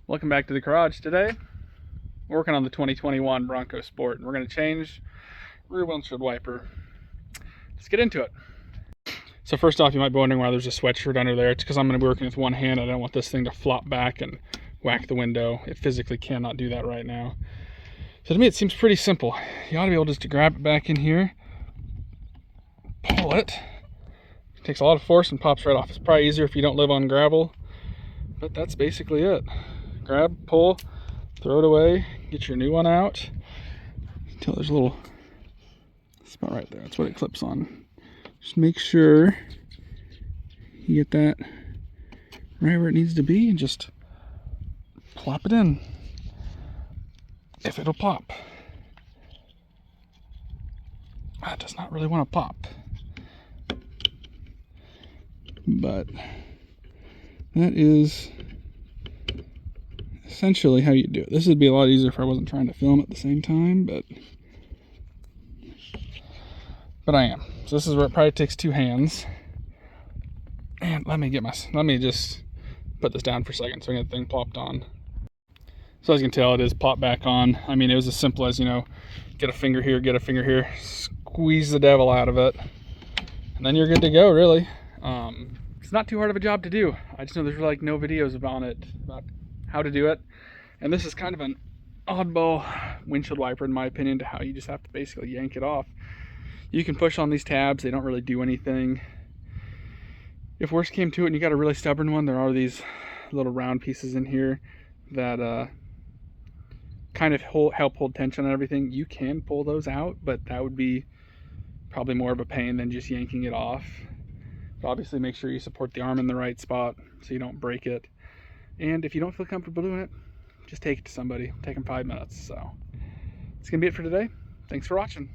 Welcome back to the garage. Today we're working on the 2021 Bronco Sport, and we're going to change rear windshield wiper. Let's get into it. So first off, you might be wondering why there's a sweatshirt under there. It's because I'm going to be working with one hand. I don't want this thing to flop back and whack the window. It physically cannot do that right now. So to me it seems pretty simple. You ought to be able just to grab it back in here, pull it. It takes a lot of force and pops right off. It's probably easier if you don't live on gravel, but that's basically it. Grab, pull, throw it away, get your new one out until there's a little spot right there. That's what it clips on. Just make sure you get that right where it needs to be and just plop it in, if it'll pop. It does not really want to pop, but that is essentially how you do it. This would be a lot easier if I wasn't trying to film at the same time, but I am. So this is where it probably takes two hands. And let me just put this down for a second so I get the thing plopped on. So as you can tell, it is popped back on. I mean, it was as simple as, get a finger here, squeeze the devil out of it, and then you're good to go, really. It's not too hard of a job to do. I just know there's like no videos about how to do it. And this is kind of an oddball windshield wiper, in my opinion, to how you just have to basically yank it off. You can push on these tabs. They don't really do anything. If worse came to it and you got a really stubborn one, there are these little round pieces in here that kind of help hold tension on everything. You can pull those out, but that would be probably more of a pain than just yanking it off. But obviously make sure you support the arm in the right spot so you don't break it. And if you don't feel comfortable doing it, just take it to somebody. Take them 5 minutes. So it's gonna be it for today. Thanks for watching.